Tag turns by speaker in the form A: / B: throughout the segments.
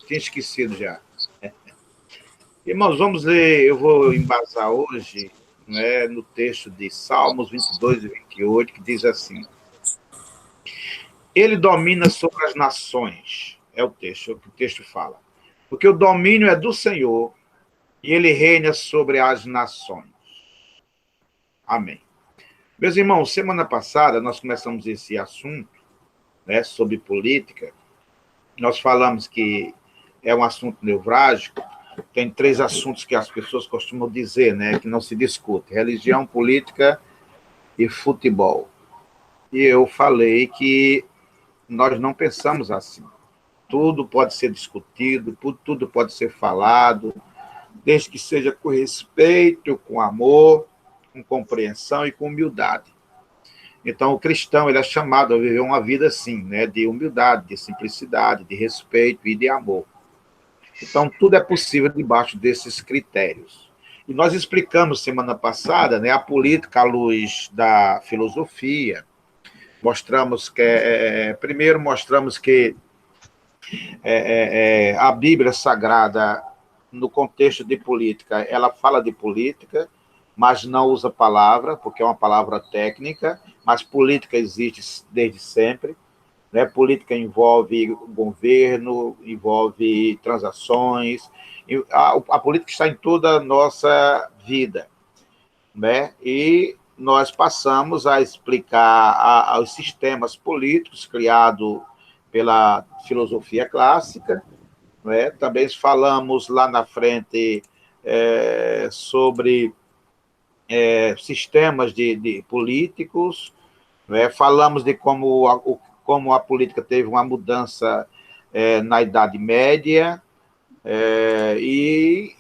A: Tinha esquecido já. Irmãos, vamos ler, eu vou embasar hoje, né, no texto de Salmos 22 e 28, que diz assim: Ele domina sobre as nações, é o que o texto fala, porque o domínio é do Senhor e ele reina sobre as nações. Amém. Meus irmãos, semana passada nós começamos esse assunto, né, sobre política. Nós falamos que é um assunto nevrálgico. Tem 3 assuntos que as pessoas costumam dizer, né, que não se discute: religião, política e futebol. E eu falei que nós não pensamos assim. Tudo pode ser discutido, tudo pode ser falado, desde que seja com respeito, com amor, com compreensão e com humildade. Então, o cristão ele é chamado a viver uma vida assim, né, de humildade, de simplicidade, de respeito e de amor. Então, tudo é possível debaixo desses critérios. E nós explicamos semana passada, né, a política à luz da filosofia. Mostramos que, primeiro, mostramos que a Bíblia Sagrada, no contexto de política, ela fala de política, mas não usa palavra, porque é uma palavra técnica, mas política existe desde sempre. Né? Política envolve governo, envolve transações, a política está em toda a nossa vida. Né? E nós passamos a explicar os sistemas políticos criados pela filosofia clássica. Né? Também falamos lá na frente sobre sistemas de políticos. Né? Falamos de como a política teve uma mudança na Idade Média e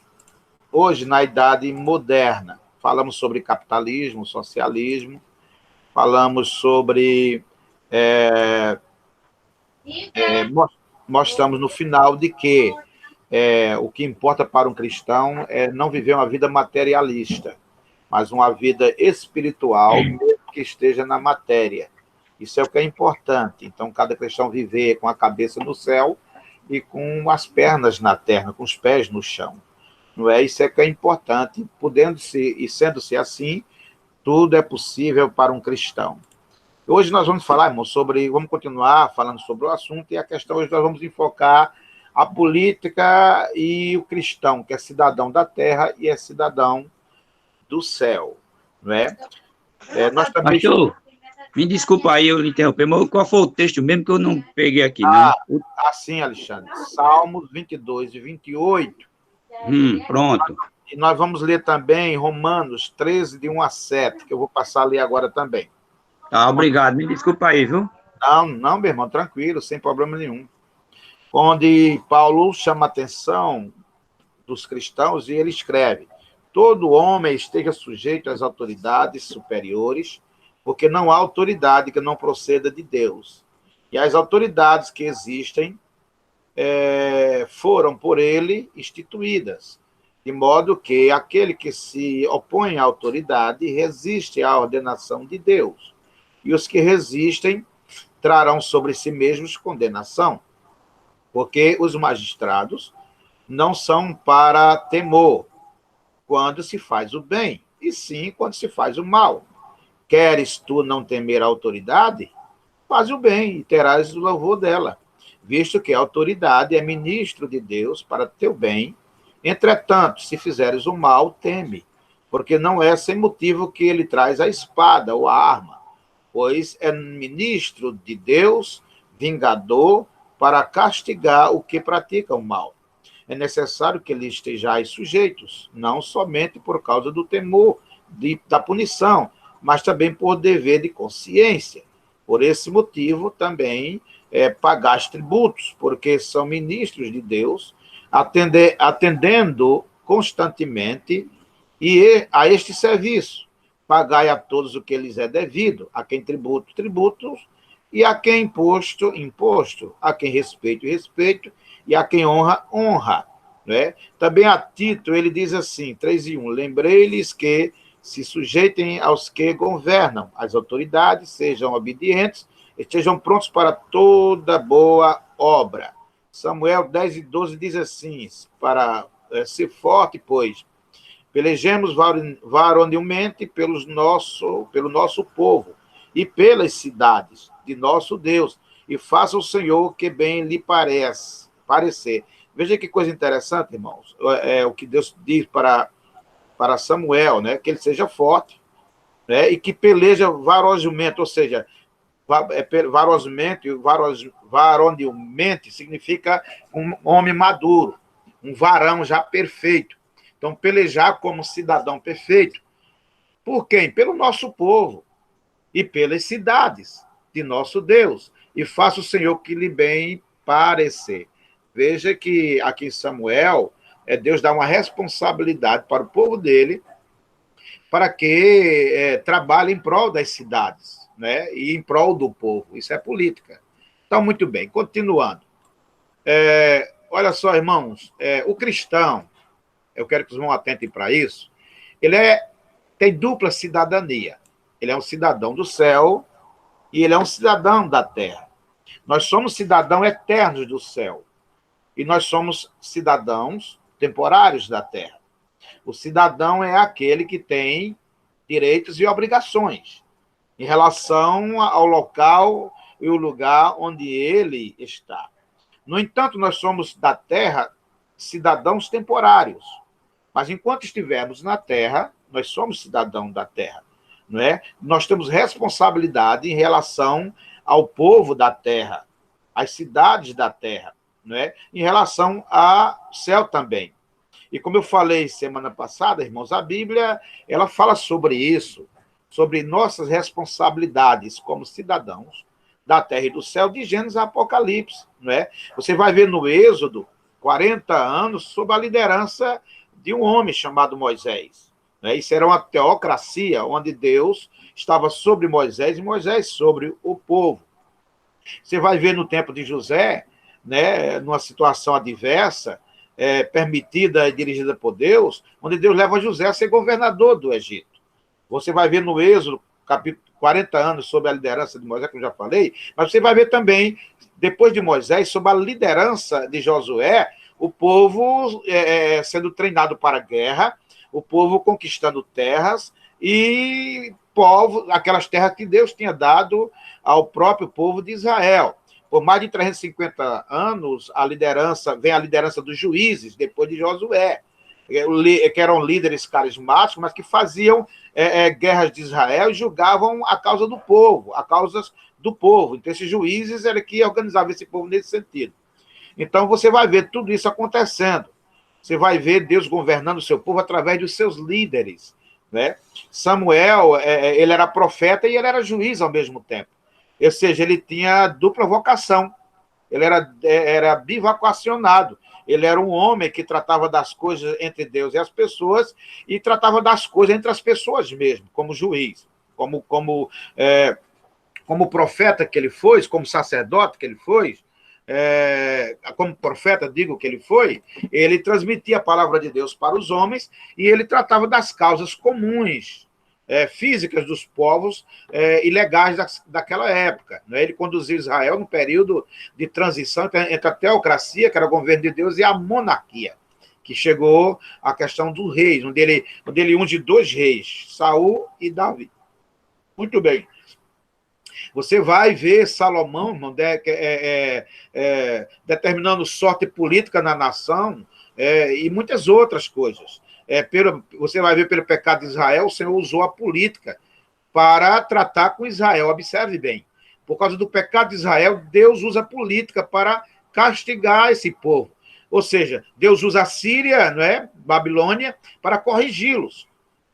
A: hoje na Idade Moderna. Falamos sobre capitalismo, socialismo, falamos sobre... mostramos no final de que o que importa para um cristão é não viver uma vida materialista, mas uma vida espiritual, mesmo que esteja na matéria. Isso é o que é importante. Então, cada cristão viver com a cabeça no céu e com as pernas na terra, com os pés no chão. Não é? Isso é que é importante. Podendo-se e sendo-se assim, tudo é possível para um cristão. Hoje nós vamos falar, irmão, vamos continuar falando sobre o assunto, e a questão hoje nós vamos enfocar a política e o cristão, que é cidadão da terra e é cidadão do céu. Não é?
B: Nós também... Pastor, me desculpa aí eu lhe interromper, mas qual foi o texto mesmo que eu não peguei aqui, não?
A: Sim, Alexandre. Salmos 22 e 28.
B: Pronto.
A: E nós vamos ler também Romanos 13, de 1 a 7, que eu vou passar a ler agora também.
B: Tá, obrigado. Me desculpa aí, viu?
A: Não, meu irmão, tranquilo, sem problema nenhum. Onde Paulo chama a atenção dos cristãos e ele escreve: todo homem esteja sujeito às autoridades superiores, porque não há autoridade que não proceda de Deus. E as autoridades que existem foram por ele instituídas, de modo que aquele que se opõe à autoridade resiste à ordenação de Deus. E os que resistem trarão sobre si mesmos condenação, porque os magistrados não são para temor quando se faz o bem, e sim quando se faz o mal. Queres tu não temer a autoridade? Faz o bem e terás o louvor dela, visto que a autoridade é ministro de Deus para teu bem. Entretanto, se fizeres o mal, teme, porque não é sem motivo que ele traz a espada ou a arma, pois é ministro de Deus, vingador, para castigar o que pratica o mal. É necessário que eles estejais sujeitos, não somente por causa do temor da punição, mas também por dever de consciência. Por esse motivo, também pagais tributos, porque são ministros de Deus, atendendo constantemente a este serviço. Pagai a todos o que lhes é devido, a quem tributo, tributos, e a quem imposto, imposto, a quem respeito, respeito, e a quem honra, honra. Né? Também a Tito, ele diz assim, 3:1, lembrei-lhes que se sujeitem aos que governam, as autoridades, sejam obedientes, estejam prontos para toda boa obra. Samuel 10 e 12 diz assim, para ser forte, pois, pelejemos varonilmente pelo nosso povo e pelas cidades de nosso Deus, e faça o Senhor que bem lhe parecer. Veja que coisa interessante, irmãos, o que Deus diz para Samuel, né? Que ele seja forte, né? E que peleja varonilmente, ou seja, varonilmente significa um homem maduro, um varão já perfeito. Então, pelejar como cidadão perfeito. Por quem? Pelo nosso povo e pelas cidades de nosso Deus. E faça o Senhor que lhe bem parecer. Veja que aqui em Samuel, Deus dá uma responsabilidade para o povo dele, para que trabalhe em prol das cidades, né? E em prol do povo. Isso é política. Então, muito bem, continuando. Olha só, irmãos, o cristão, eu quero que os irmãos atentem para isso, ele tem dupla cidadania. Ele é um cidadão do céu e ele é um cidadão da terra. Nós somos cidadãos eternos do céu e nós somos cidadãos temporários da terra. O cidadão é aquele que tem direitos e obrigações em relação ao local e o lugar onde ele está. No entanto, nós somos da terra cidadãos temporários. Mas enquanto estivermos na terra, nós somos cidadãos da terra, não é? Nós temos responsabilidade em relação ao povo da terra, às cidades da terra, não é? Em relação ao céu também. E como eu falei semana passada, irmãos, a Bíblia, ela fala sobre isso, sobre nossas responsabilidades como cidadãos da terra e do céu, de Gênesis a Apocalipse, não é? Você vai ver no Êxodo 40 anos sob a liderança de um homem chamado Moisés. Né? Isso era uma teocracia, onde Deus estava sobre Moisés e Moisés sobre o povo. Você vai ver no tempo de José, né, numa situação adversa, permitida e dirigida por Deus, onde Deus leva José a ser governador do Egito. Você vai ver no Êxodo, capítulo 40 anos, sob a liderança de Moisés, como eu já falei, mas você vai ver também, depois de Moisés, sob a liderança de Josué, o povo sendo treinado para a guerra, o povo conquistando terras e aquelas terras que Deus tinha dado ao próprio povo de Israel. Por mais de 350 anos, vem a liderança dos juízes, depois de Josué, que eram líderes carismáticos, mas que faziam guerras de Israel e julgavam a causa do povo, a causas do povo. Então, esses juízes eram que organizavam esse povo nesse sentido. Então, você vai ver tudo isso acontecendo. Você vai ver Deus governando o seu povo através dos seus líderes. Né? Samuel, ele era profeta e ele era juiz ao mesmo tempo. Ou seja, ele tinha dupla vocação. Ele era bivocacionado. Ele era um homem que tratava das coisas entre Deus e as pessoas e tratava das coisas entre as pessoas mesmo, como juiz, como profeta que ele foi, como sacerdote que ele foi, como profeta, digo que ele foi, ele transmitia a palavra de Deus para os homens e ele tratava das causas comuns, físicas dos povos e legais daquela época. Né? Ele conduziu Israel no período de transição entre a teocracia, que era o governo de Deus, e a monarquia, que chegou à questão dos reis, onde ele unge 2 reis, Saul e Davi. Muito bem. Você vai ver Salomão, determinando sorte política na nação e muitas outras coisas. Você vai ver pelo pecado de Israel, o Senhor usou a política para tratar com Israel. Observe bem. Por causa do pecado de Israel, Deus usa a política para castigar esse povo. Ou seja, Deus usa a Síria, não é? Babilônia, para corrigi-los.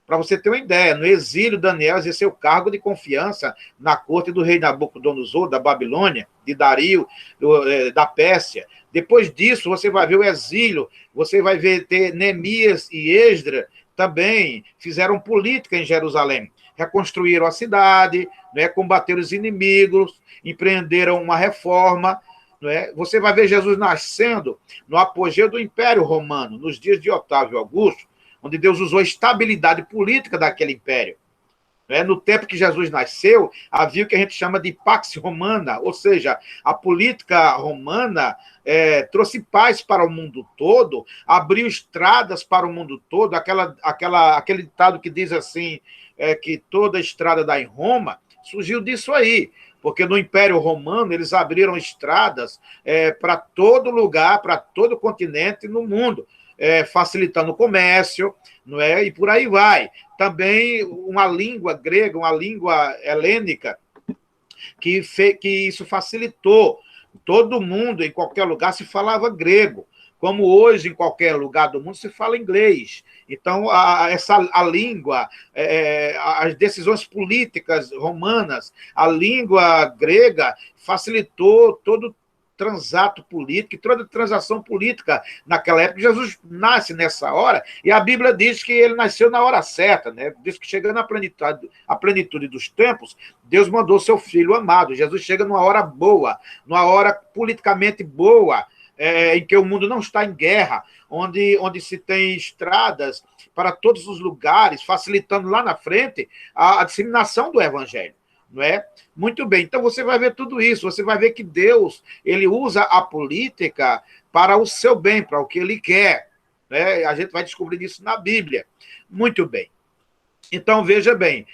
A: Para você ter uma ideia, no exílio, Daniel exerceu cargo de confiança na corte do rei Nabucodonosor, da Babilônia, de Dario, da Pérsia. Depois disso, você vai ver o exílio, você vai ver Neemias e Esdras também fizeram política em Jerusalém. Reconstruíram a cidade, né, combateram os inimigos, empreenderam uma reforma. Né? Você vai ver Jesus nascendo no apogeu do Império Romano, nos dias de Otávio Augusto, onde Deus usou a estabilidade política daquele império né? No tempo que Jesus nasceu, havia o que a gente chama de Pax Romana, ou seja, a política romana trouxe paz para o mundo todo, abriu estradas para o mundo todo, aquele ditado que diz assim, que toda estrada dá em Roma, surgiu disso aí, porque no Império Romano eles abriram estradas para todo lugar, para todo continente no mundo, facilitando o comércio, não é? E por aí vai. Também uma língua grega, uma língua helênica, que isso facilitou. Todo mundo, em qualquer lugar, se falava grego, como hoje, em qualquer lugar do mundo, se fala inglês. Então, a língua, as decisões políticas romanas, a língua grega facilitou todo transato político e toda transação política naquela época. Jesus nasce nessa hora, e a Bíblia diz que ele nasceu na hora certa, né? Diz que chegando à plenitude dos tempos, Deus mandou seu filho amado. Jesus chega numa hora boa, numa hora politicamente boa, em que o mundo não está em guerra, onde se tem estradas para todos os lugares, facilitando lá na frente a disseminação do evangelho. Não é? Muito bem, então você vai ver tudo isso, você vai ver que Deus, ele usa a política para o seu bem, para o que ele quer, né? A gente vai descobrir isso na Bíblia. Muito bem. Então, veja bem,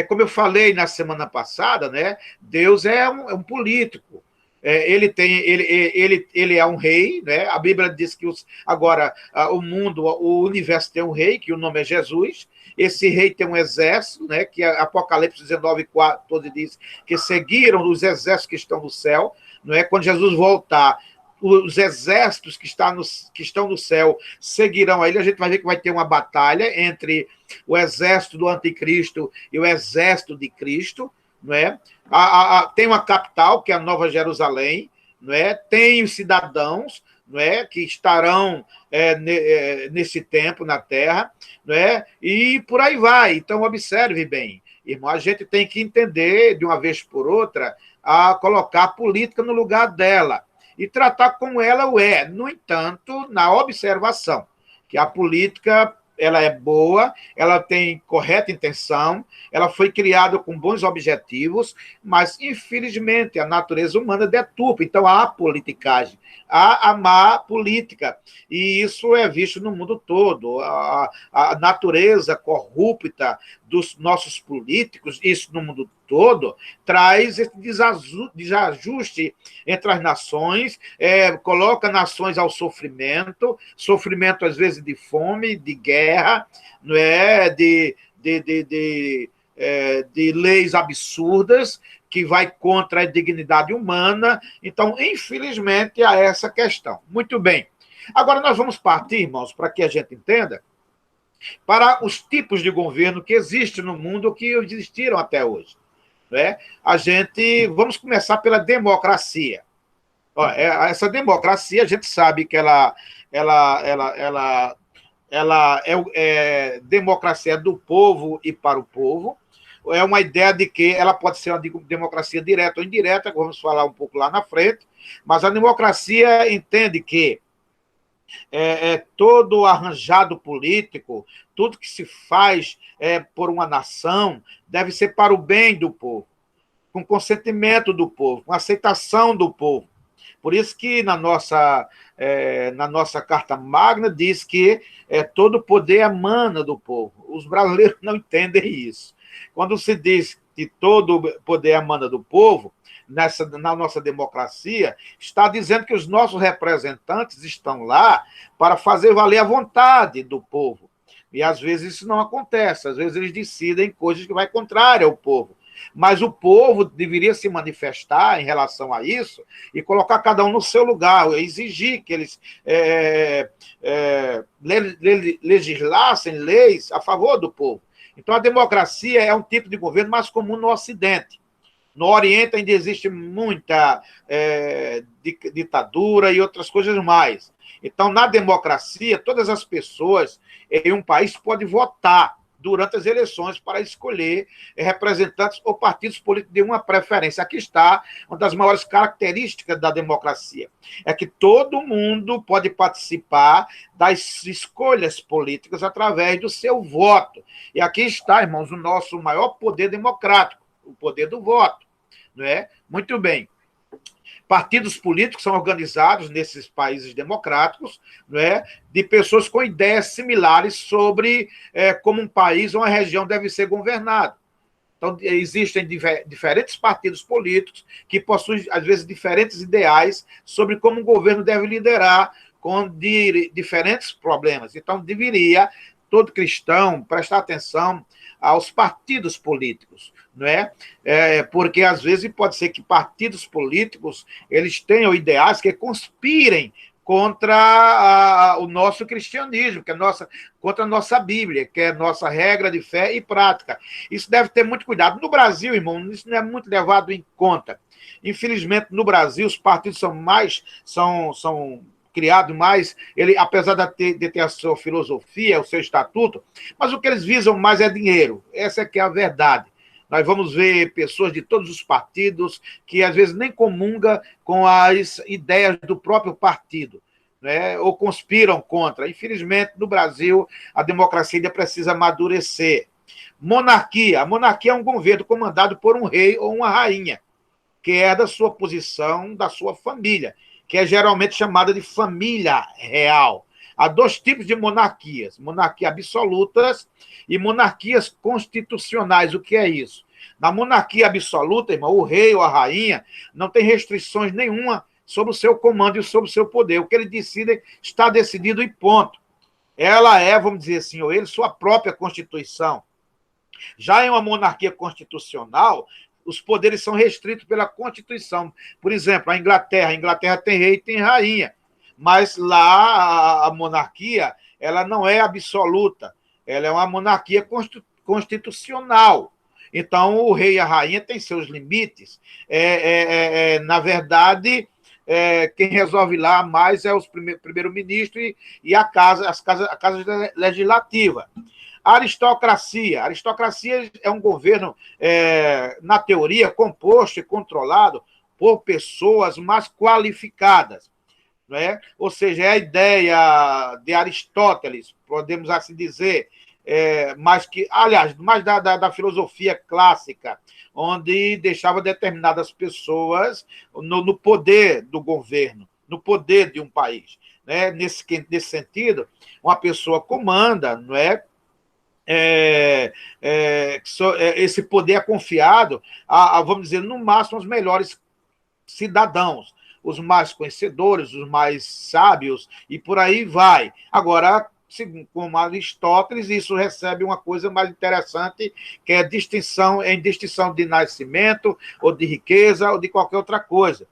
A: como eu falei na semana passada, né? Deus é um político. Ele é um rei, né? A Bíblia diz que agora o mundo, o universo tem um rei, que o nome é Jesus. Esse rei tem um exército, né? Que Apocalipse 19:14 diz que seguiram os exércitos que estão no céu, não é? Quando Jesus voltar, os exércitos que estão no céu seguirão a ele. A gente vai ver que vai ter uma batalha entre o exército do anticristo e o exército de Cristo, não é? Tem uma capital, que é a Nova Jerusalém, não é? Tem os cidadãos, não é? Que estarão nesse tempo na Terra, não é? E por aí vai. Então, observe bem, irmão, a gente tem que entender, de uma vez por outra, a colocar a política no lugar dela e tratar como ela o é. No entanto, na observação, que a política, ela é boa, ela tem correta intenção, ela foi criada com bons objetivos, mas, infelizmente, a natureza humana deturpa. Então, há politicagem, há a má política, e isso é visto no mundo todo. A natureza corrupta dos nossos políticos, isso no mundo todo, traz esse desajuste entre as nações, coloca nações ao sofrimento às vezes de fome, de guerra, não é? de leis absurdas, que vai contra a dignidade humana. Então, infelizmente, há essa questão. Muito bem. Agora nós vamos partir, irmãos, para que a gente entenda, para os tipos de governo que existem no mundo, que existiram até hoje. Né? Vamos começar pela democracia. Essa democracia, a gente sabe que ela é democracia do povo e para o povo. É uma ideia de que ela pode ser uma democracia direta ou indireta, vamos falar um pouco lá na frente, mas a democracia entende que todo arranjado político, tudo que se faz por uma nação, deve ser para o bem do povo, com consentimento do povo, com aceitação do povo. Por isso que na nossa Carta Magna diz que todo poder emana do povo. Os brasileiros não entendem isso. Quando se diz que todo poder emana do povo, na nossa democracia, está dizendo que os nossos representantes estão lá para fazer valer a vontade do povo. E às vezes isso não acontece, às vezes eles decidem coisas que vão contrária ao povo. Mas o povo deveria se manifestar em relação a isso e colocar cada um no seu lugar, exigir que eles legislassem leis a favor do povo. Então, a democracia é um tipo de governo mais comum no Ocidente. No Oriente ainda existe muita ditadura e outras coisas mais. Então, na democracia, todas as pessoas em um país podem votar. durante as eleições para escolher representantes ou partidos políticos de uma preferência. Aqui está uma das maiores características da democracia, é que todo mundo pode participar das escolhas políticas através do seu voto. E aqui está, irmãos, o nosso maior poder democrático, o poder do voto. Não é? Muito bem. Partidos políticos são organizados nesses países democráticos, não é? De pessoas com ideias similares sobre como um país ou uma região deve ser governado. Então, existem diferentes partidos políticos que possuem, às vezes, diferentes ideais sobre como um governo deve liderar com diferentes problemas. Então, deveria todo cristão prestar atenção aos partidos políticos, não é? Porque, às vezes, pode ser que partidos políticos eles tenham ideais que conspirem contra o nosso cristianismo, contra a nossa Bíblia, que é a nossa regra de fé e prática. Isso deve ter muito cuidado. No Brasil, irmão, isso não é muito levado em conta. Infelizmente, no Brasil, os partidos são criado mais, apesar de ter a sua filosofia, o seu estatuto, mas o que eles visam mais é dinheiro. Essa é que é a verdade. Nós vamos ver pessoas de todos os partidos que, às vezes, nem comungam com as ideias do próprio partido, né? Ou conspiram contra. Infelizmente, no Brasil, a democracia ainda precisa amadurecer. Monarquia. A monarquia é um governo comandado por um rei ou uma rainha, que é da sua posição, da sua família, que é geralmente chamada de família real. Há dois tipos de monarquias, monarquias absolutas e monarquias constitucionais. O que é isso? Na monarquia absoluta, irmão, o rei ou a rainha não tem restrições nenhuma sobre o seu comando e sobre o seu poder. O que ele decide está decidido e ponto. Ela é, vamos dizer assim, ou ele, sua própria Constituição. Já em uma monarquia constitucional, os poderes são restritos pela Constituição. Por exemplo, a Inglaterra tem rei e tem rainha, mas lá a monarquia ela não é absoluta, ela é uma monarquia constitucional. Então, o rei e a rainha têm seus limites. Na verdade, quem resolve lá mais é os primeiro-ministro e a casa legislativa. A aristocracia. A aristocracia é um governo, na teoria, composto e controlado por pessoas mais qualificadas. Não é? Ou seja, é a ideia de Aristóteles, podemos assim dizer, mais da filosofia clássica, onde deixava determinadas pessoas no poder do governo, no poder de um país. Né? Nesse sentido, uma pessoa comanda, não é? Esse poder é confiado vamos dizer, no máximo, aos melhores cidadãos, os mais conhecedores, os mais sábios, e por aí vai. Agora, como Aristóteles, isso recebe uma coisa mais interessante, que é distinção de nascimento, ou de riqueza, ou de qualquer outra coisa.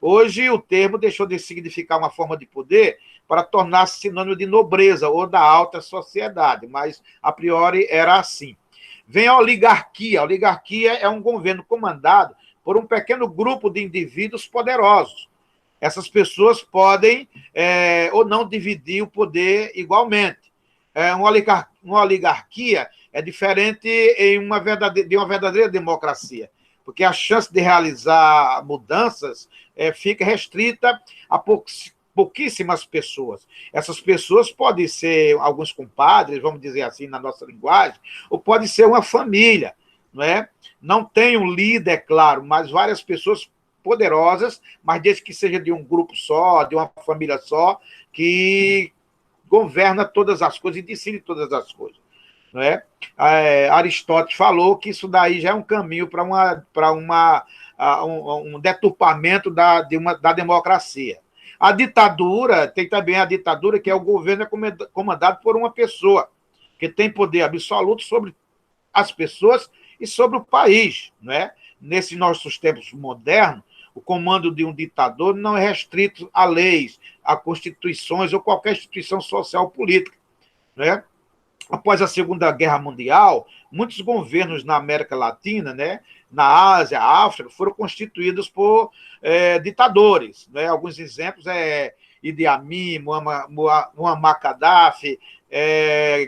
A: Hoje, o termo deixou de significar uma forma de poder para tornar-se sinônimo de nobreza ou da alta sociedade, mas, a priori, era assim. Vem a oligarquia. A oligarquia é um governo comandado por um pequeno grupo de indivíduos poderosos. Essas pessoas podem ou não dividir o poder igualmente. Uma oligarquia é diferente de uma verdadeira democracia, porque a chance de realizar mudanças fica restrita a pouquíssimas pessoas. Essas pessoas podem ser alguns compadres, vamos dizer assim, na nossa linguagem, ou pode ser uma família, não é? Não tem um líder, claro, mas várias pessoas poderosas, mas desde que seja de um grupo só, de uma família só, que governa todas as coisas e decide todas as coisas. Não é? Aristóteles falou que isso daí já é um caminho para um deturpamento da democracia. A ditadura, tem também a ditadura, que é o governo comandado por uma pessoa, que tem poder absoluto sobre as pessoas e sobre o país. Não é? Nesses nossos tempos modernos, o comando de um ditador não é restrito a leis, a constituições ou qualquer instituição social ou política. Não é? Após a Segunda Guerra Mundial, muitos governos na América Latina, né, na Ásia, África, foram constituídos por ditadores. Né? Alguns exemplos Idi Amin, Muammar Gaddafi,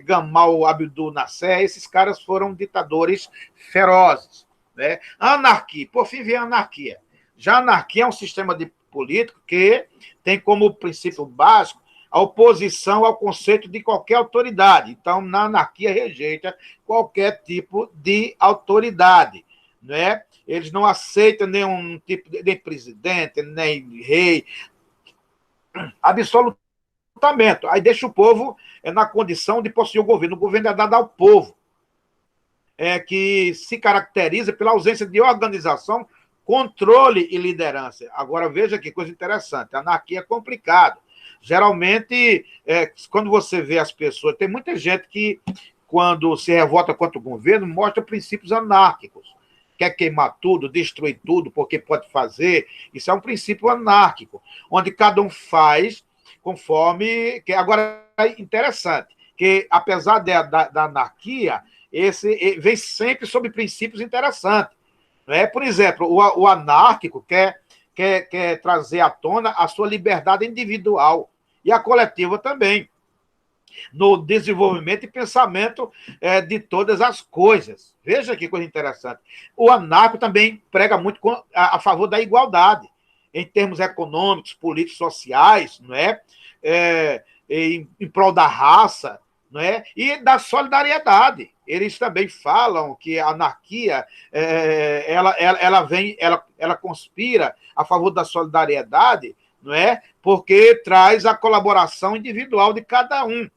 A: Gamal Abdel Nasser, esses caras foram ditadores ferozes. Né? A anarquia, por fim, vem a anarquia. Já a anarquia é um sistema político que tem como princípio básico a oposição ao conceito de qualquer autoridade. Então, na anarquia, rejeita qualquer tipo de autoridade. Né? Eles não aceitam nenhum tipo de nem presidente, nem rei, absolutamente. Aí deixa o povo na condição de possuir o governo. O governo é dado ao povo, que se caracteriza pela ausência de organização, controle e liderança. Agora, veja que coisa interessante. A anarquia é complicado. Geralmente, quando você vê as pessoas... Tem muita gente que, quando se revolta contra o governo, mostra princípios anárquicos. Quer queimar tudo, destruir tudo, porque pode fazer. Isso é um princípio anárquico, onde cada um faz conforme... Agora, é interessante, que apesar da anarquia, esse vem sempre sob princípios interessantes. Né? Por exemplo, o anárquico quer trazer à tona a sua liberdade individual e a coletiva também, no desenvolvimento e pensamento de todas as coisas. Veja que coisa interessante. O anarco também prega muito a favor da igualdade, em termos econômicos, políticos, sociais, não é? Em prol da raça, não é? E da solidariedade. Eles também falam que a anarquia ela conspira a favor da solidariedade, não é? Porque traz a colaboração individual de cada um.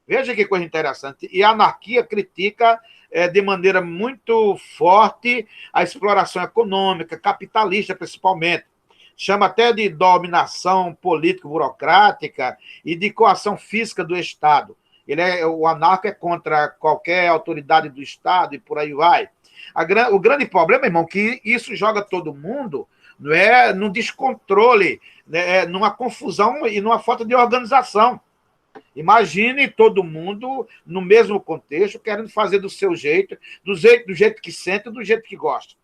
A: Veja que coisa interessante. E a anarquia critica de maneira muito forte a exploração econômica, capitalista principalmente. Chama até de dominação político-burocrática e de coação física do Estado. O anarco é contra qualquer autoridade do Estado e por aí vai. O grande problema, irmão, é que isso joga todo mundo, não é, num descontrole, né, numa confusão e numa falta de organização. Imagine todo mundo no mesmo contexto, querendo fazer do seu jeito, do jeito que sente, do jeito que gosta.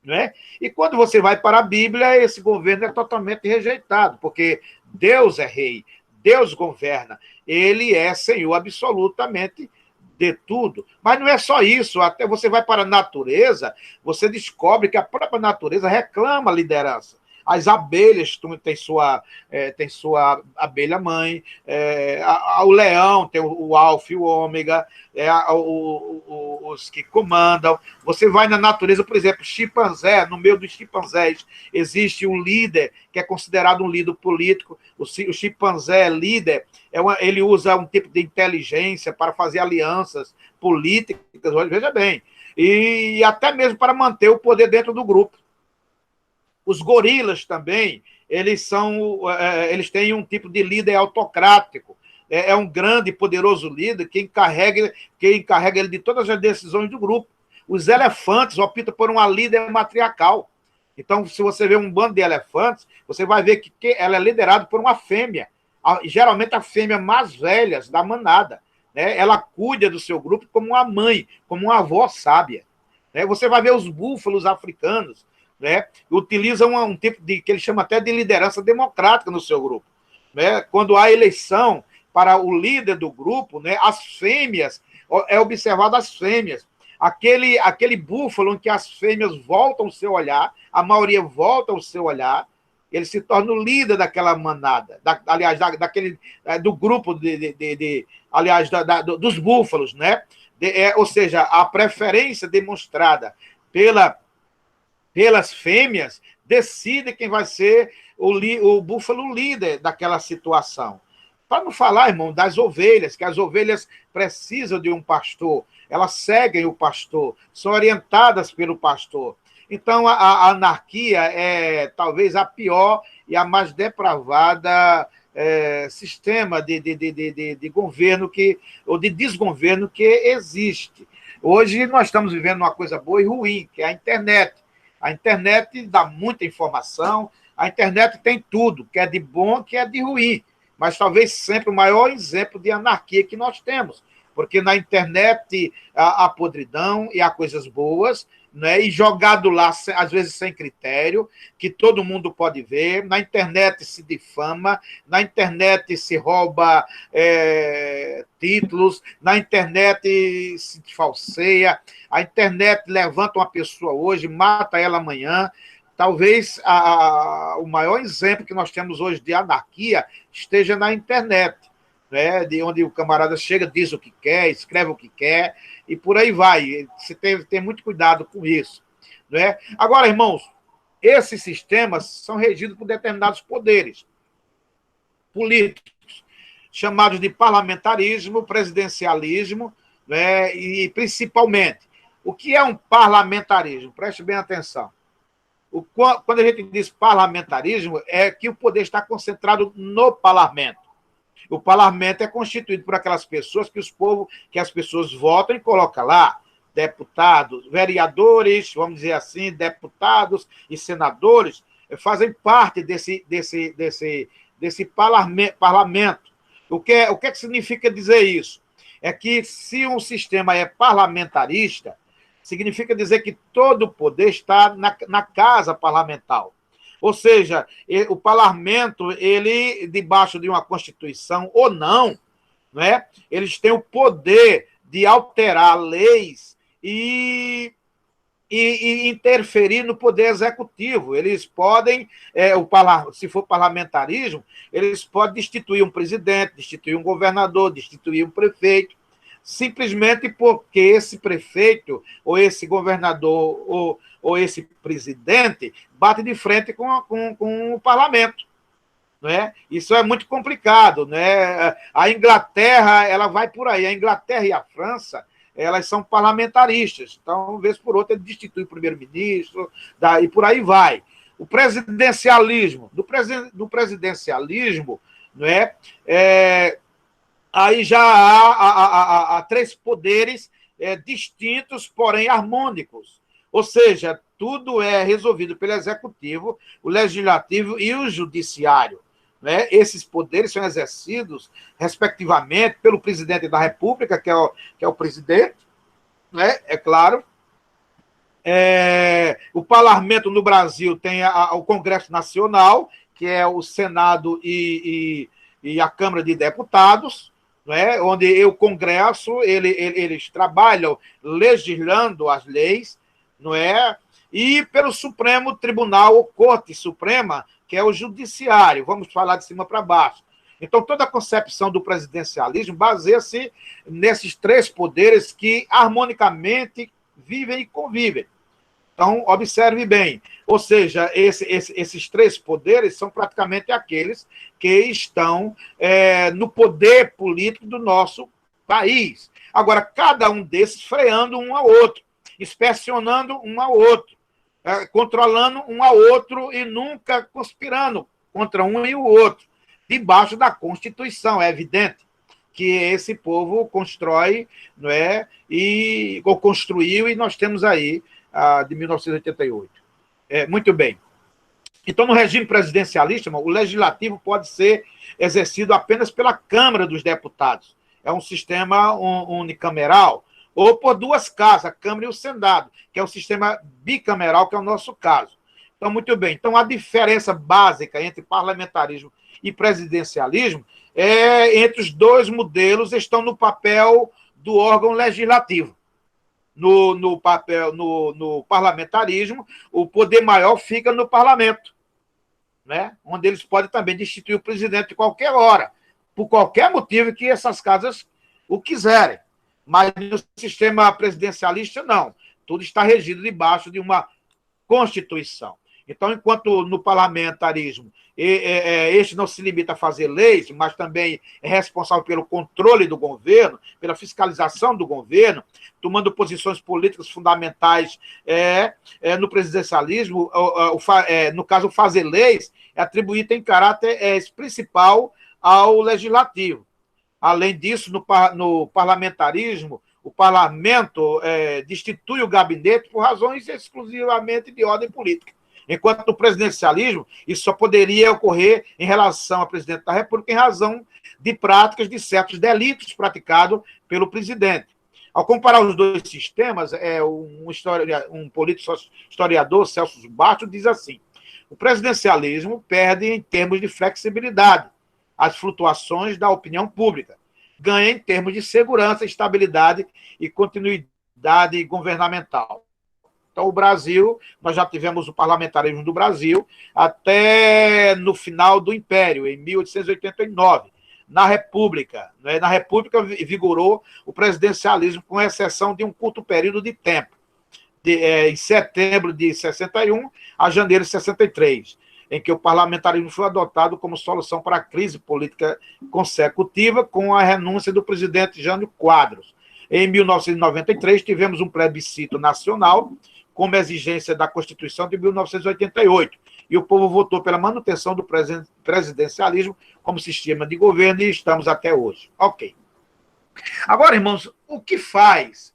A: Né? E quando você vai para a Bíblia, esse governo é totalmente rejeitado, porque Deus é rei, Deus governa, ele é Senhor absolutamente de tudo. Mas não é só isso, até você vai para a natureza, você descobre que a própria natureza reclama a liderança. As abelhas têm sua abelha mãe, o leão tem o alfa e o ômega, os que comandam. Você vai na natureza, por exemplo, chimpanzé, no meio dos chimpanzés existe um líder que é considerado um líder político. O chimpanzé líder, ele usa um tipo de inteligência para fazer alianças políticas, veja bem, e até mesmo para manter o poder dentro do grupo. Os gorilas também, eles têm um tipo de líder autocrático. É um grande e poderoso líder que encarrega ele de todas as decisões do grupo. Os elefantes optam por uma líder matriarcal. Então, se você vê um bando de elefantes, você vai ver que ela é liderada por uma fêmea, geralmente a fêmea mais velha da manada. Né? Ela cuida do seu grupo como uma mãe, como uma avó sábia. Né? Você vai ver os búfalos africanos, né, utilizam um tipo que ele chama até de liderança democrática no seu grupo. Né? Quando há eleição para o líder do grupo, né, as fêmeas, é observado as fêmeas. Aquele búfalo em que as fêmeas voltam o seu olhar, a maioria volta o seu olhar, ele se torna o líder daquela manada, do grupo, dos búfalos. Né? Ou seja, a preferência demonstrada pelas fêmeas, decide quem vai ser o búfalo líder daquela situação. Para não falar, irmão, das ovelhas, que as ovelhas precisam de um pastor, elas seguem o pastor, são orientadas pelo pastor. Então, a anarquia é talvez a pior e a mais depravada sistema de governo ou de desgoverno que existe. Hoje nós estamos vivendo uma coisa boa e ruim, que é a internet. A internet dá muita informação, a internet tem tudo, que é de bom, que é de ruim, mas talvez sempre o maior exemplo de anarquia que nós temos, porque na internet há podridão e há coisas boas, né, e jogado lá, às vezes sem critério, que todo mundo pode ver. Na internet se difama, na internet se rouba títulos, na internet se falseia, a internet levanta uma pessoa hoje, mata ela amanhã. Talvez o maior exemplo que nós temos hoje de anarquia esteja na internet, né, de onde o camarada chega, diz o que quer, escreve o que quer, e por aí vai. Você tem que ter muito cuidado com isso. Né? Agora, irmãos, esses sistemas são regidos por determinados poderes políticos, chamados de parlamentarismo, presidencialismo, né, e principalmente, o que é um parlamentarismo? Preste bem atenção. Quando a gente diz parlamentarismo, é que o poder está concentrado no parlamento. O parlamento é constituído por aquelas pessoas que as pessoas votam e colocam lá. Deputados, vereadores, vamos dizer assim, deputados e senadores fazem parte desse parlamento. O que é que significa dizer isso? É que se um sistema é parlamentarista, significa dizer que todo o poder está na casa parlamentar. Ou seja, o parlamento, ele, debaixo de uma constituição ou não, né, eles têm o poder de alterar leis e interferir no poder executivo. Eles podem, se for parlamentarismo, eles podem destituir um presidente, destituir um governador, destituir um prefeito, simplesmente porque esse prefeito, ou esse governador, ou esse presidente bate de frente com o parlamento. Né? Isso é muito complicado. Né? A Inglaterra, ela vai por aí. A Inglaterra e a França, elas são parlamentaristas. Então, vez por outra, ele destitui o primeiro-ministro, e por aí vai. O presidencialismo, do presidencialismo, né? Aí já há três poderes distintos, porém harmônicos. Ou seja, tudo é resolvido pelo executivo, o legislativo e o judiciário. Né? Esses poderes são exercidos, respectivamente, pelo presidente da República, que é o presidente, né? É claro. O parlamento no Brasil tem o Congresso Nacional, que é o Senado e a Câmara de Deputados, né? Onde o Congresso eles trabalham legislando as leis, não é? E pelo Supremo Tribunal, ou Corte Suprema, que é o judiciário, vamos falar de cima para baixo. Então, toda a concepção do presidencialismo baseia-se nesses três poderes que harmonicamente vivem e convivem. Então, observe bem. Ou seja, esses três poderes são praticamente aqueles que estão no poder político do nosso país. Agora, cada um desses freando um ao outro, inspecionando um ao outro, controlando um ao outro e nunca conspirando contra um e o outro, debaixo da Constituição. É evidente que esse povo constrói, não é? Ou construiu, e nós temos aí de 1988. Muito bem. Então, no regime presidencialista, o legislativo pode ser exercido apenas pela Câmara dos Deputados. É um sistema unicameral, ou por duas casas, a Câmara e o Senado, que é um sistema bicameral, que é o nosso caso. Então, muito bem. Então, a diferença básica entre parlamentarismo e presidencialismo entre os dois modelos estão no papel do órgão legislativo. No parlamentarismo, o poder maior fica no parlamento, né? Onde eles podem também destituir o presidente de qualquer hora, por qualquer motivo que essas casas o quiserem. Mas no sistema presidencialista, não. Tudo está regido debaixo de uma Constituição. Então, enquanto no parlamentarismo este não se limita a fazer leis, mas também é responsável pelo controle do governo, pela fiscalização do governo, tomando posições políticas fundamentais, no presidencialismo, no caso, fazer leis é atribuído em caráter principal ao legislativo. Além disso, no parlamentarismo, o parlamento destitui o gabinete por razões exclusivamente de ordem política. Enquanto no presidencialismo, isso só poderia ocorrer em relação ao presidente da República em razão de práticas de certos delitos praticados pelo presidente. Ao comparar os dois sistemas, um historiador, Celso Bastos, diz assim: o presidencialismo perde em termos de flexibilidade as flutuações da opinião pública, ganha em termos de segurança, estabilidade e continuidade governamental. Então, o Brasil, nós já tivemos o parlamentarismo do Brasil até no final do Império, em 1889. Na República, né? Na República vigorou o presidencialismo, com exceção de um curto período de tempo, em setembro de 61 a janeiro de 63, em que o parlamentarismo foi adotado como solução para a crise política consecutiva, com a renúncia do presidente Jânio Quadros. Em 1993, tivemos um plebiscito nacional, como exigência da Constituição de 1988, e o povo votou pela manutenção do presidencialismo como sistema de governo, e estamos até hoje. Ok. Agora, irmãos, o que faz,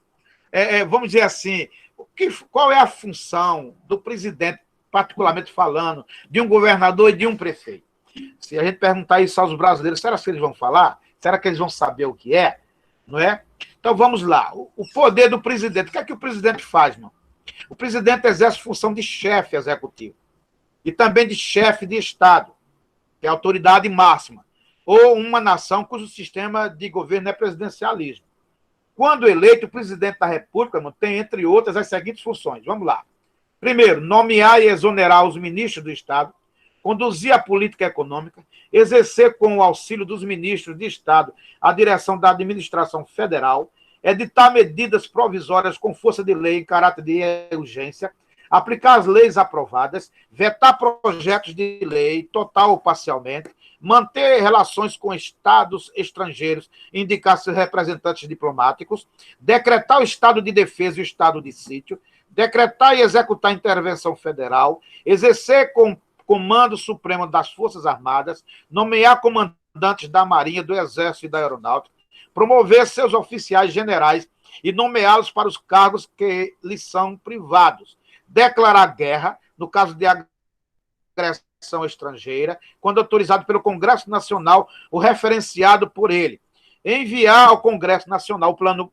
A: vamos dizer assim, qual é a função do presidente, particularmente falando, de um governador e de um prefeito? Se a gente perguntar isso aos brasileiros, será que eles vão falar? Será que eles vão saber o que é? Não é? Então, vamos lá. O poder do presidente. O que é que o presidente faz, irmão? O presidente exerce função de chefe executivo e também de chefe de Estado, que é a autoridade máxima, ou uma nação cujo sistema de governo é presidencialismo. Quando eleito, o presidente da República tem, entre outras, as seguintes funções. Vamos lá. Primeiro, nomear e exonerar os ministros do Estado, conduzir a política econômica, exercer com o auxílio dos ministros de Estado a direção da administração federal, editar medidas provisórias com força de lei em caráter de urgência, aplicar as leis aprovadas, vetar projetos de lei, total ou parcialmente, manter relações com estados estrangeiros, indicar seus representantes diplomáticos, decretar o estado de defesa e o estado de sítio, decretar e executar intervenção federal, exercer comando supremo das Forças Armadas, nomear comandantes da Marinha, do Exército e da Aeronáutica, promover seus oficiais generais e nomeá-los para os cargos que lhes são privados, declarar guerra, no caso de agressão estrangeira, quando autorizado pelo Congresso Nacional ou referenciado por ele, enviar ao Congresso Nacional o plano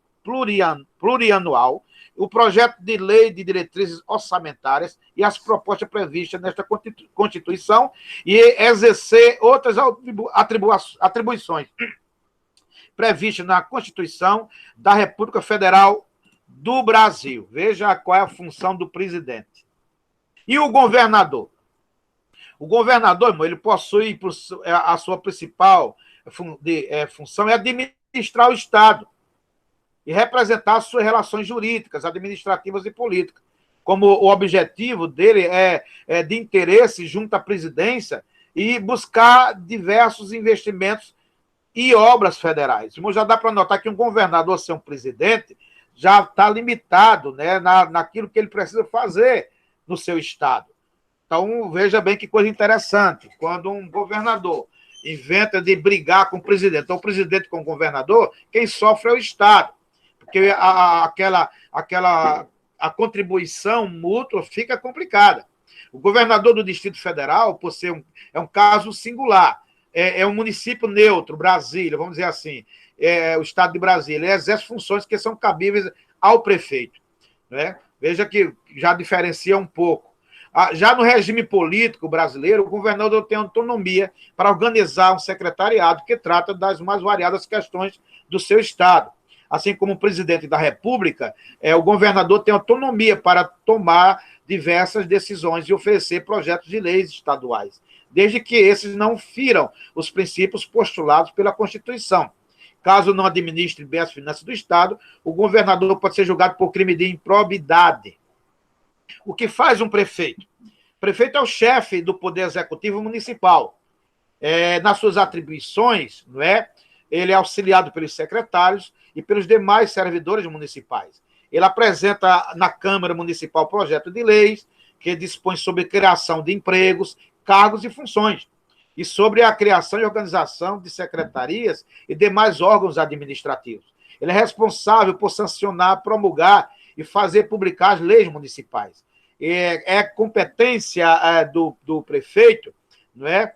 A: plurianual, o projeto de lei de diretrizes orçamentárias e as propostas previstas nesta Constituição e exercer outras atribuições previstas na Constituição da República Federal do Brasil. Veja qual é a função do presidente. E o governador? O governador, irmão, ele possui a sua principal função é administrar o Estado e representar as suas relações jurídicas, administrativas e políticas. Como o objetivo dele é de interesse junto à presidência e buscar diversos investimentos e obras federais. Já dá para notar que um governador ser um presidente já está limitado, né, naquilo que ele precisa fazer no seu estado. Então, veja bem que coisa interessante. Quando um governador inventa de brigar com o presidente, então o presidente com o governador, quem sofre é o Estado. Porque a contribuição mútua fica complicada. O governador do Distrito Federal, por ser um caso singular, é um município neutro, Brasília, vamos dizer assim, o Estado de Brasília, ele exerce funções que são cabíveis ao prefeito. Né? Veja que já diferencia um pouco. Já no regime político brasileiro, o governador tem autonomia para organizar um secretariado que trata das mais variadas questões do seu Estado. Assim como o presidente da República, o governador tem autonomia para tomar diversas decisões e oferecer projetos de leis estaduais, desde que esses não firam os princípios postulados pela Constituição. Caso não administre bem as finanças do Estado, o governador pode ser julgado por crime de improbidade. O que faz um prefeito? O prefeito é o chefe do Poder Executivo Municipal. Nas suas atribuições, não é? Ele é auxiliado pelos secretários e pelos demais servidores municipais. Ele apresenta na Câmara Municipal projeto de leis que dispõe sobre criação de empregos, cargos e funções, e sobre a criação e organização de secretarias e demais órgãos administrativos. Ele é responsável por sancionar, promulgar e fazer publicar as leis municipais. É competência do prefeito, não é?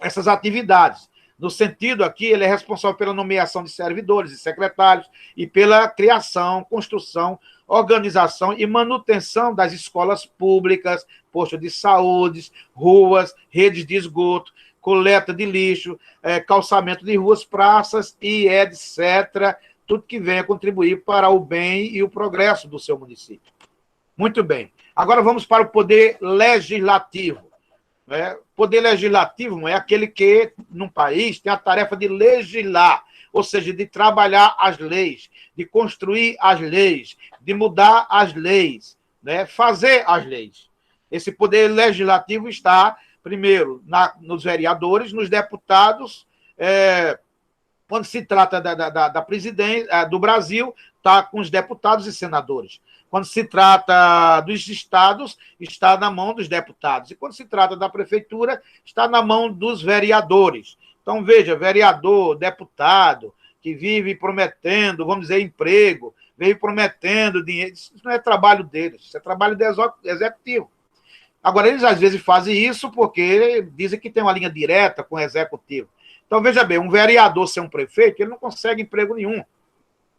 A: Essas atividades. No sentido aqui, ele é responsável pela nomeação de servidores e secretários e pela criação, construção, organização e manutenção das escolas públicas, postos de saúde, ruas, redes de esgoto, coleta de lixo, calçamento de ruas, praças e etc. Tudo que venha contribuir para o bem e o progresso do seu município. Muito bem. Agora vamos para o poder legislativo. Poder legislativo é aquele que, num país, tem a tarefa de legislar, ou seja, de trabalhar as leis, de construir as leis, de mudar as leis, fazer as leis. Esse poder legislativo está, primeiro, nos vereadores, nos deputados, quando se trata da presidência do Brasil, está com os deputados e senadores. Quando se trata dos estados, está na mão dos deputados. E quando se trata da prefeitura, está na mão dos vereadores. Então, veja, vereador, deputado, que vive prometendo, vamos dizer, emprego, vive prometendo dinheiro, isso não é trabalho deles, isso é trabalho do executivo. Agora, eles às vezes fazem isso porque dizem que tem uma linha direta com o executivo. Então, veja bem, um vereador ser um prefeito, ele não consegue emprego nenhum.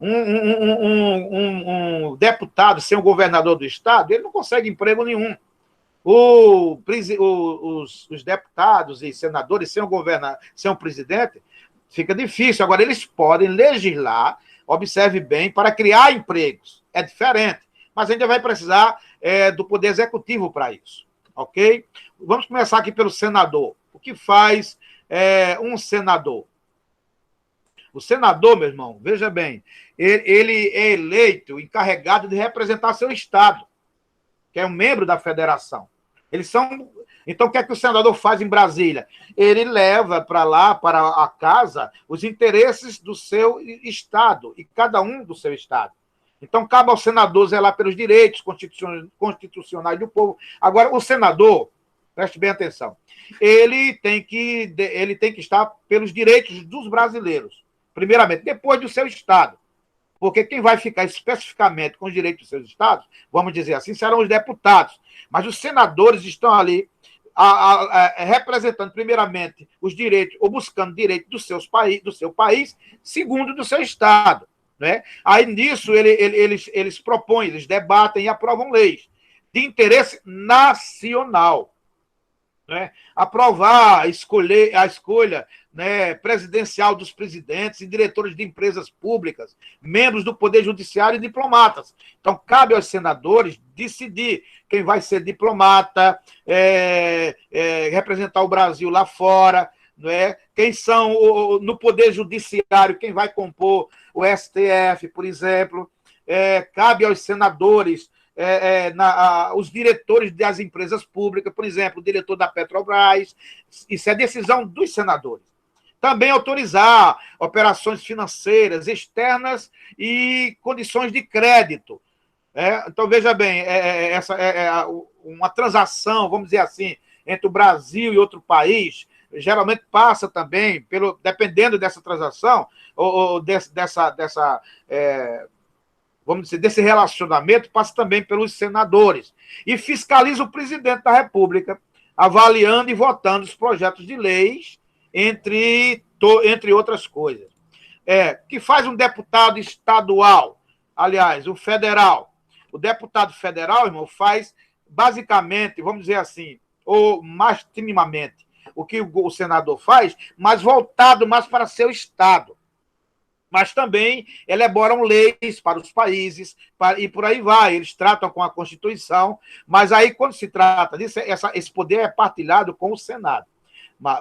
A: Um deputado ser um governador do estado, ele não consegue emprego nenhum. Os deputados e senadores ser um presidente, fica difícil. Agora, eles podem legislar, observe bem, para criar empregos. É diferente. Mas ainda vai precisar do poder executivo para isso. Ok? Vamos começar aqui pelo senador. O que faz um senador? O senador, meu irmão, veja bem, ele é eleito, encarregado de representar seu estado, que é um membro da federação. Então, o que é que o senador faz em Brasília? Ele leva para lá, para a casa, os interesses do seu estado, e cada um do seu estado. Então, cabe ao senador zelar pelos direitos constitucionais do povo. Agora, o senador, preste bem atenção, ele tem que estar pelos direitos dos brasileiros, primeiramente, depois do seu estado. Porque quem vai ficar especificamente com os direitos dos seus estados, vamos dizer assim, serão os deputados. Mas os senadores estão ali representando, primeiramente, os direitos, ou buscando direitos do seu país, segundo, do seu estado. Aí, nisso, eles propõem, eles debatem e aprovam leis de interesse nacional. Aprovar a escolha presidencial dos presidentes e diretores de empresas públicas, membros do Poder Judiciário e diplomatas. Então, cabe aos senadores decidir quem vai ser diplomata, representar o Brasil lá fora, quem são, no Poder Judiciário, quem vai compor o STF, por exemplo. Cabe aos senadores os diretores das empresas públicas, por exemplo, o diretor da Petrobras. Isso é decisão dos senadores. Também autorizar operações financeiras externas e condições de crédito. Então, veja bem, essa uma transação, vamos dizer assim, entre o Brasil e outro país, geralmente passa também, dependendo dessa transação, ou vamos dizer, desse relacionamento, passa também pelos senadores. E fiscaliza o presidente da República, avaliando e votando os projetos de leis, entre outras coisas. Que faz um deputado estadual, aliás, o federal. O deputado federal, irmão, faz basicamente, vamos dizer assim, ou mais minimamente, o que o senador faz, mas voltado mais para seu estado. Mas também elaboram leis para os países, e por aí vai. Eles tratam com a Constituição, mas aí, quando se trata disso, esse poder é partilhado com o Senado.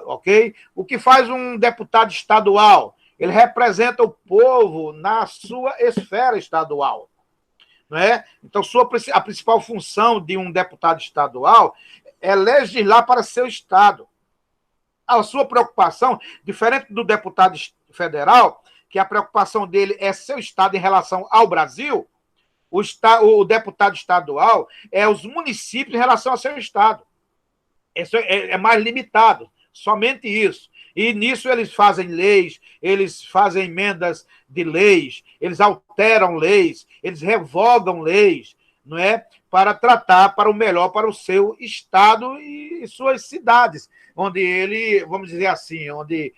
A: Ok? O que faz um deputado estadual? Ele representa o povo na sua esfera estadual. Então, a principal função de um deputado estadual é legislar para seu estado. A sua preocupação, diferente do deputado federal, que a preocupação dele é seu estado em relação ao Brasil, o deputado estadual é os municípios em relação ao seu estado. Isso é mais limitado, somente isso. E nisso eles fazem leis, eles fazem emendas de leis, eles alteram leis, eles revogam leis, não é, para tratar para o melhor para o seu estado e suas cidades, onde ele, vamos dizer assim, onde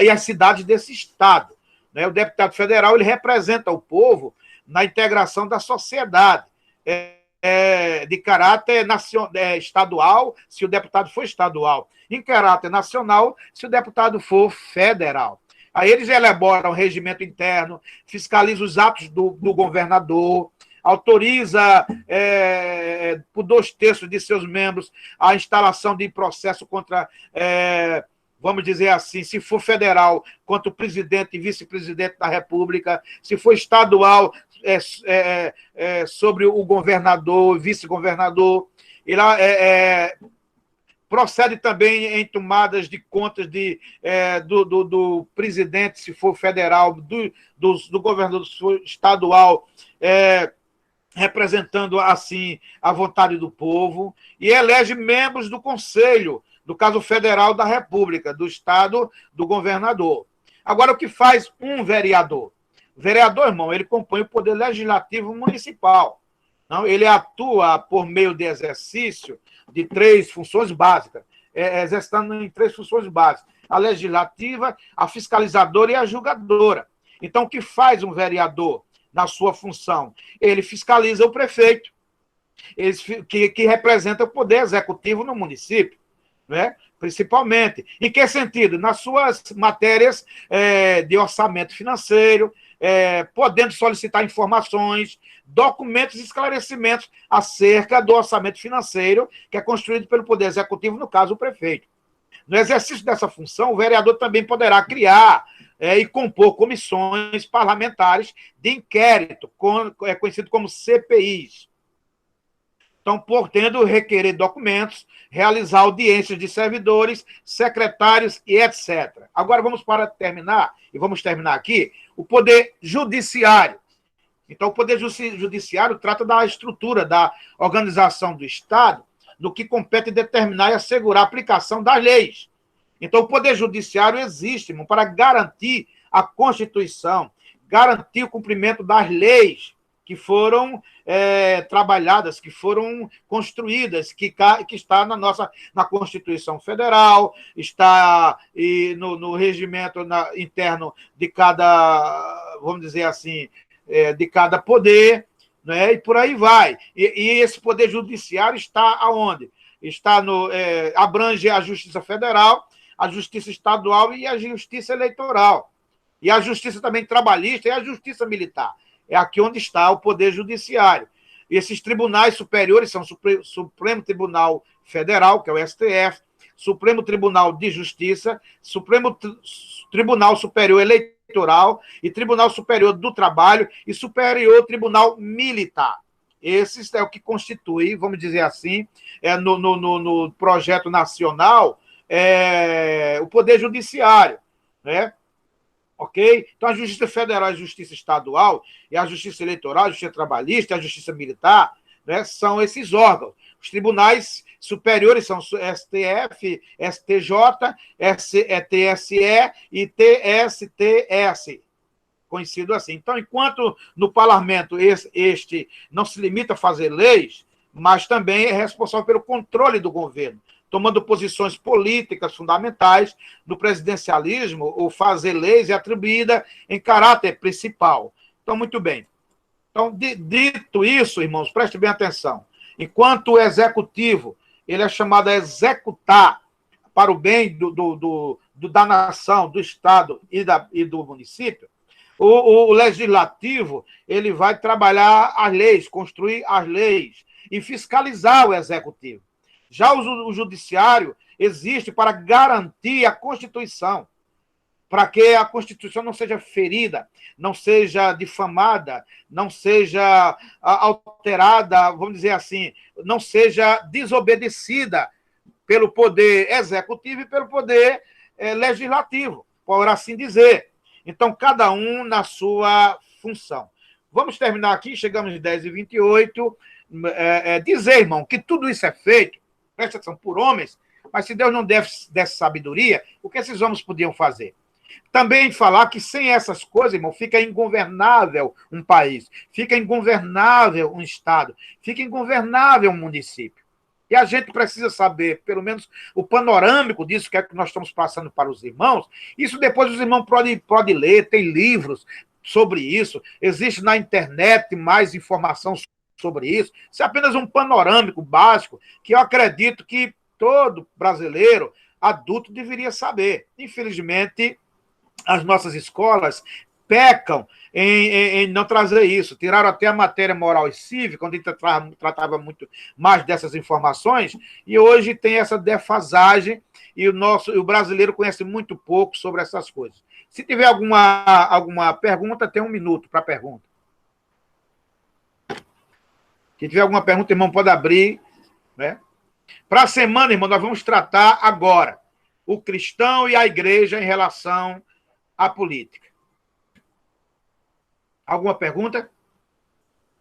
A: e as cidades desse estado, né? O deputado federal ele representa o povo na integração da sociedade, de caráter estadual, se o deputado for estadual, em caráter nacional, se o deputado for federal. Aí eles elaboram o regimento interno, fiscalizam os atos do governador, autoriza, por 2/3 de seus membros, a instalação de processo contra, vamos dizer assim, se for federal, contra o presidente e vice-presidente da República, se for estadual, sobre o governador, vice-governador. Ele procede também em tomadas de contas do presidente, se for federal, do governador estadual, representando, assim, a vontade do povo, e elege membros do Conselho, do caso federal da República, do Estado, do governador. Agora, o que faz um vereador? O vereador, irmão, ele compõe o poder legislativo municipal. Não, ele atua por meio de exercício de 3 funções básicas, exercitando em 3 funções básicas: a legislativa, a fiscalizadora e a julgadora. Então, o que faz um vereador na sua função? Ele fiscaliza o prefeito, que representa o poder executivo no município, né? Principalmente. Em que sentido? Nas suas matérias de orçamento financeiro, podendo solicitar informações, documentos e esclarecimentos acerca do orçamento financeiro que é construído pelo Poder Executivo, no caso, o prefeito. No exercício dessa função, o vereador também poderá criar e compor comissões parlamentares de inquérito, conhecido como CPIs. Então, podendo requerer documentos, realizar audiências de servidores, secretários e etc. Agora, vamos terminar aqui, o Poder Judiciário. Então, o Poder Judiciário trata da estrutura, da organização do Estado, no que compete determinar e assegurar a aplicação das leis. Então, o Poder Judiciário existe, irmão, para garantir a Constituição, garantir o cumprimento das leis que foram trabalhadas, que foram construídas, que está na Constituição Federal, está no regimento interno de cada, vamos dizer assim, de cada poder, né? E por aí vai. E esse Poder Judiciário está aonde? Abrange a Justiça Federal, a Justiça Estadual e a Justiça Eleitoral. E a Justiça também Trabalhista e a Justiça Militar. É aqui onde está o Poder Judiciário. E esses tribunais superiores são o Supremo Tribunal Federal, que é o STF, Supremo Tribunal de Justiça, Supremo Tribunal Superior Eleitoral e Tribunal Superior do Trabalho e Superior Tribunal Militar. Esses é o que constitui, vamos dizer assim, no projeto nacional, o Poder Judiciário, né? Ok? Então, a Justiça Federal, a Justiça Estadual, e a Justiça Eleitoral, a Justiça Trabalhista, a Justiça Militar, né, são esses órgãos. Os tribunais superiores são STF, STJ, TSE e TSTS, conhecido assim. Então, enquanto no parlamento este não se limita a fazer leis, mas também é responsável pelo controle do governo, tomando posições políticas fundamentais. No presidencialismo, o fazer leis é atribuída em caráter principal. Então, muito bem. Então, dito isso, irmãos, preste bem atenção. Enquanto o executivo ele é chamado a executar para o bem da nação, do Estado e do município, o legislativo ele vai trabalhar as leis, construir as leis e fiscalizar o executivo. Já o judiciário existe para garantir a Constituição, para que a Constituição não seja ferida, não seja difamada, não seja alterada, vamos dizer assim, não seja desobedecida pelo poder executivo e pelo poder legislativo, por assim dizer. Então, cada um na sua função. Vamos terminar aqui, chegamos às 10h28. Dizer, irmão, que tudo isso é feito, presta atenção, por homens, mas se Deus não desse sabedoria, o que esses homens podiam fazer? Também falar que sem essas coisas, irmão, fica ingovernável um país, fica ingovernável um estado, fica ingovernável um município. E a gente precisa saber, pelo menos, o panorâmico disso que é que nós estamos passando para os irmãos. Isso depois os irmãos podem ler, tem livros sobre isso, existe na internet mais informação sobre isso. Isso é apenas um panorâmico básico que eu acredito que todo brasileiro adulto deveria saber. Infelizmente, as nossas escolas pecam em não trazer isso. Tiraram até a matéria moral e cívica, onde tratava muito mais dessas informações, e hoje tem essa defasagem, e o brasileiro conhece muito pouco sobre essas coisas. Se tiver alguma pergunta, tem 1 minuto para pergunta. Se tiver alguma pergunta, irmão, pode abrir, né? Para a semana, irmão, nós vamos tratar agora o cristão e a igreja em relação à política. Alguma pergunta?